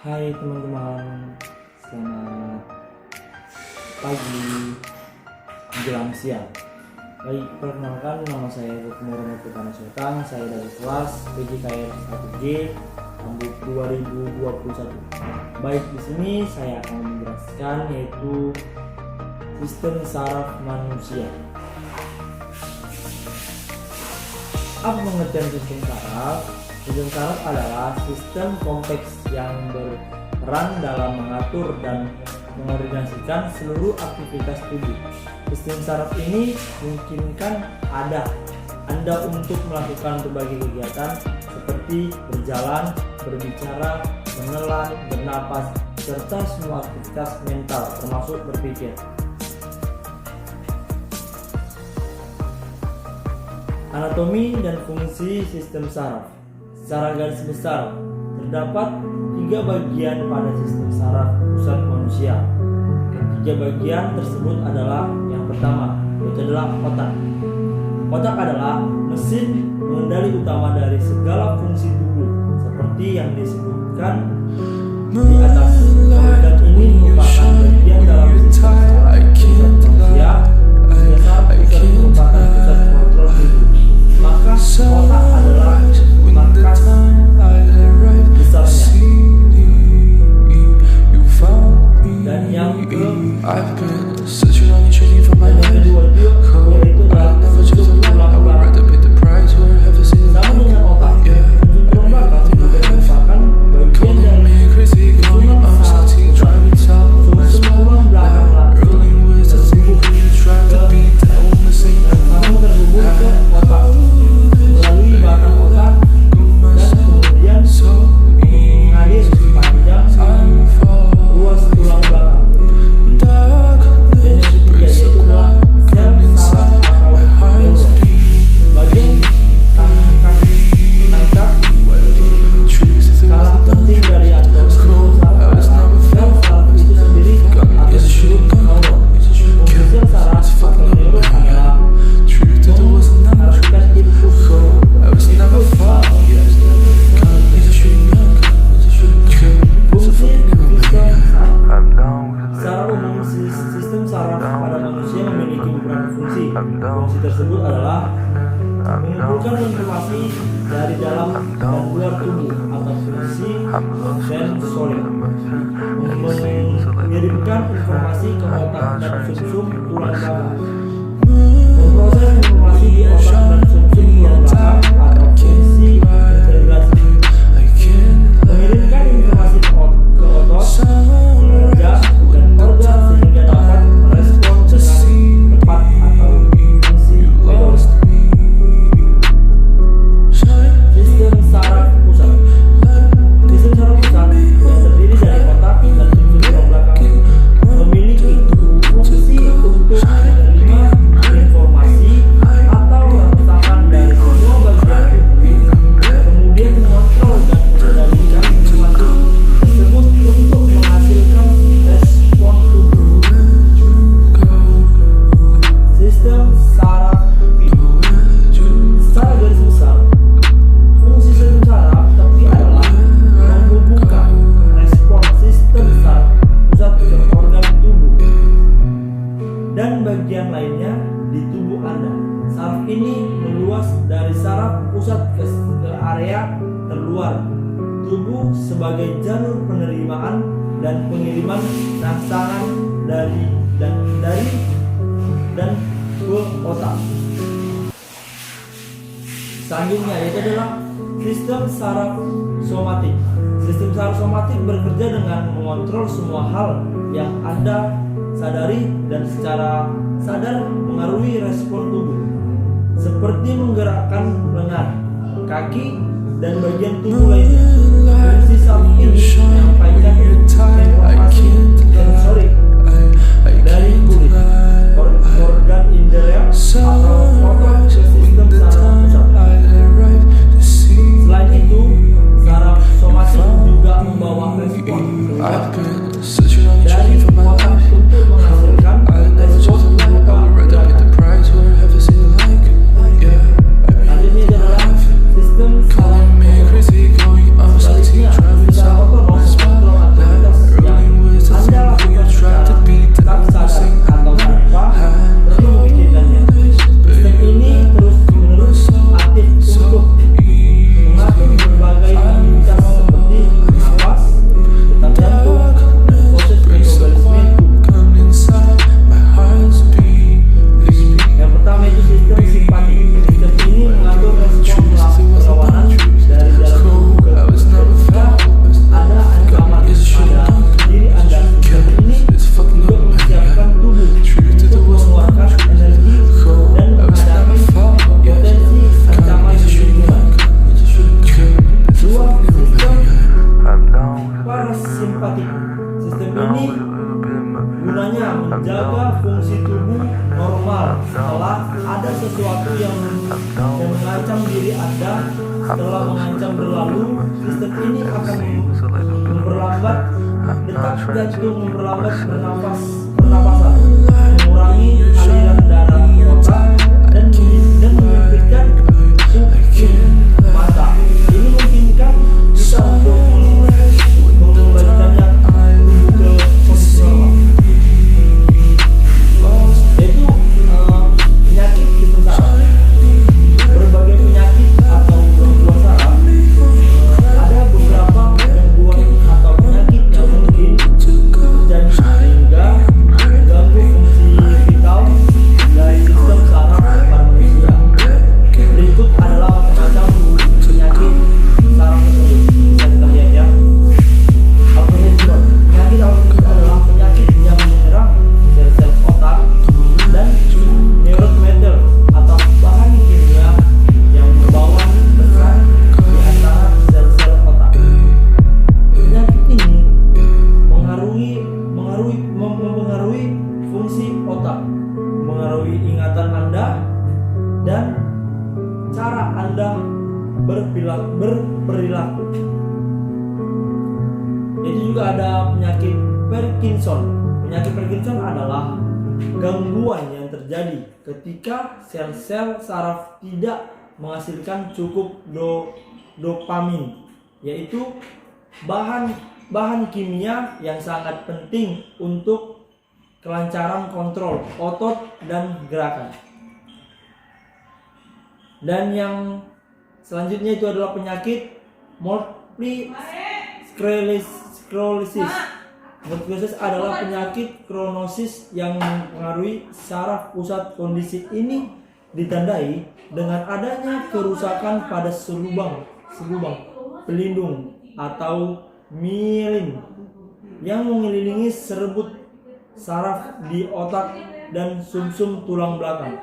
Hai teman-teman, selamat pagi menjelang siang. Baik, perkenalkan nama saya Muhammad Putana Sultan. Saya dari kelas PJKR 1G tahun 2021. Baik, di sini saya akan menjelaskan yaitu sistem saraf manusia. Apa pengertian sistem saraf? Sistem saraf adalah sistem kompleks yang berperan dalam mengatur dan mengorganisasikan seluruh aktivitas tubuh. Sistem saraf ini memungkinkan Anda untuk melakukan berbagai kegiatan seperti berjalan, berbicara, menelan, bernapas, serta semua aktivitas mental termasuk berpikir. Anatomi dan fungsi sistem saraf. Secara garis besar, terdapat 3 bagian pada sistem saraf pusat manusia. Ketiga bagian tersebut adalah yang pertama, yaitu adalah otak. Otak adalah mesin pengendali utama dari segala fungsi tubuh, seperti yang disebutkan di atas. Dan ini merupakan bagian dalam sistem saraf pusat manusia. Saraf pusat merupakan pusat kontrol tubuh. Maka otak adalah markas besarnya. Dan yang kedua yaitu adalah sumsum tulang belakang. Sama dengan otak, sumsum tulang belakang juga merupakan bagian dari susunan saraf pusat. Sumsum tulang belakang langsung terhubung ke otak melalui batang otak dan kemudian mengalir sepanjang ruas tulang belakang. Dan yang ketiga yaitu adalah sel saraf atau neuron. Bagian tangkap salah penting dari anatomi sel saraf adalah sel saraf itu sendiri atau disebut neuron. Fungsi sel saraf atau neuron adalah mengharuskan input Secara umum, sistem saraf pada manusia memiliki beberapa fungsi. Fungsi tersebut adalah mengumpulkan informasi dari dalam dan luar tubuh atau fungsi sensorik, mengirimkan informasi ke otak dan sumsum tulang belakang, memproses informasi di otak dan sumsum tulang belakang atau fungsi integrasi, mengirimkan informasi ke otot, kerja, dan organ sehingga dapat merespon dengan tepat atau fungsi motorik. Sistem saraf pusat. Sistem saraf pusat yang terdiri dari otak dan sumsum tulang belakang memiliki fungsi untuk menerima informasi atau rangsangan dari semua bagian tubuh, kemudian mengontrol dan mengendalikan informasi tersebut untuk menghasilkan respon tubuh. Sistem saraf tepi. Secara garis besar, fungsi sistem saraf tepi adalah menghubungkan respon sistem saraf pusat ke organ tubuh dan bagian lainnya di tubuh Anda. Saraf ini meluas dari saraf pusat ke area terluar tubuh sebagai jalur penerimaan dan pengiriman rangsangan dari dan ke otak. Selanjutnya yaitu adalah sistem saraf somatik. Sistem saraf somatik bekerja dengan mengontrol semua hal yang Anda sadari dan secara sadar mengaruhi respon tubuh, seperti menggerakkan lengan, kaki, dan bagian tubuh lainnya. Fungsi saraf ini menyampaikan informasi sensorik dari kulit, organ indera atau otot ke sistem saraf pusat. Selain itu, saraf somatik juga membawa respon keluar dari otak untuk menghasilkan respon luka. Selanjutnya adalah sistem saraf otonom. Sebaliknya, secara otonom Lalu sistem ini akan memperlambat detak jantung, memperlambat pernapasan, mengurangi aliran darah ke otak dan menyempitkan fungsi mata. Ini memungkinkan kita untuk mengembalikannya ke posisi normal. Yaitu penyakit sistem saraf. Berbagai penyakit atau gangguan saraf, ada beberapa gangguan atau penyakit yang mungkin terjadi sehingga mengganggu fungsi vital dari sistem saraf pada manusia. Berikut adalah macam-macam penyakit saraf tersebut. Bisa kita lihat ya. Alzheimer. Penyakit Alzheimer adalah penyakit yang menyerang sel-sel otak dan neurotransmitter atau bahan kimia yang membawa pesan di antara sel-sel otak. Penyakit ini mempengaruhi fungsi otak, mempengaruhi ingatan Anda dan cara Anda berperilaku. Itu juga ada penyakit Parkinson. Penyakit Parkinson adalah gangguan yang terjadi ketika sel-sel saraf tidak menghasilkan cukup dopamin, yaitu bahan kimia yang sangat penting untuk kelancaran kontrol otot dan gerakan. Dan yang selanjutnya itu adalah penyakit multiple sclerosis. Sclerosis adalah penyakit kronosis yang mempengaruhi saraf pusat. Kondisi ini ditandai dengan adanya kerusakan pada selubang pelindung atau mielin yang mengelilingi serbut saraf di otak dan sumsum tulang belakang.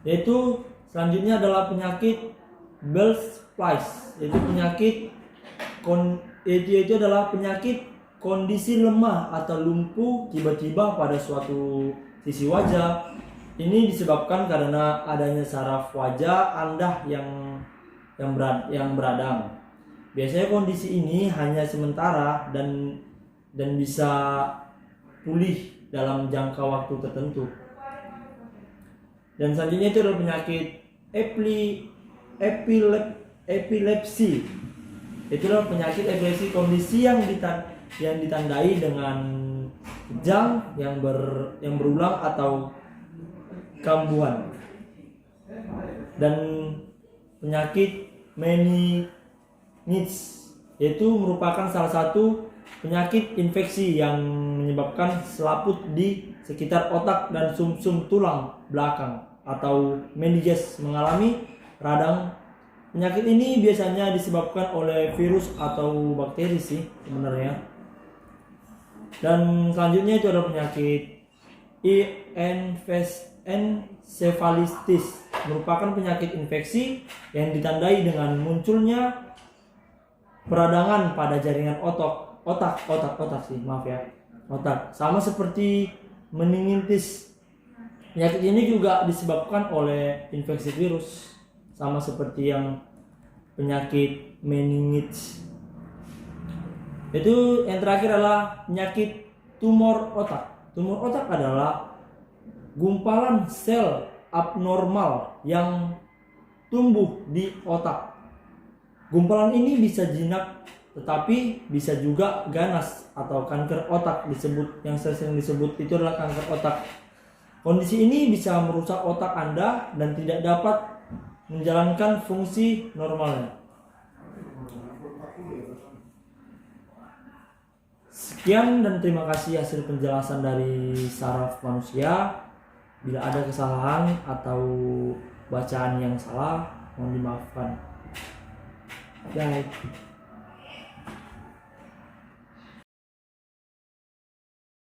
Yaitu selanjutnya adalah penyakit Bell's palsy, yaitu adalah penyakit kondisi lemah atau lumpuh tiba-tiba pada suatu sisi wajah. Ini disebabkan karena adanya saraf wajah Anda yang beradang. Biasanya kondisi ini hanya sementara dan bisa pulih dalam jangka waktu tertentu. Dan selanjutnya itu adalah penyakit epilepsi. Itu adalah penyakit epilepsi, kondisi yang ditandai dengan kejang yang berulang atau kambuhan. Dan penyakit meningitis, yaitu merupakan salah satu penyakit infeksi yang menyebabkan selaput di sekitar otak dan sumsum tulang belakang atau meningitis mengalami radang. Penyakit ini biasanya disebabkan oleh virus atau bakteri sih sebenarnya. Dan selanjutnya itu adalah penyakit encephalitis, merupakan penyakit infeksi yang ditandai dengan munculnya peradangan pada jaringan otak, sama seperti meningitis. Penyakit ini juga disebabkan oleh infeksi virus, sama seperti yang penyakit meningitis. Itu yang terakhir adalah penyakit tumor otak. Tumor otak adalah gumpalan sel abnormal yang tumbuh di otak. Gumpalan ini bisa jinak, tetapi bisa juga ganas atau kanker otak yang sering disebut itu adalah kanker otak. Kondisi ini bisa merusak otak Anda dan tidak dapat menjalankan fungsi normalnya. Sekian dan terima kasih hasil penjelasan dari saraf manusia. Bila ada kesalahan atau bacaan yang salah, mohon dimaafkan. Bye.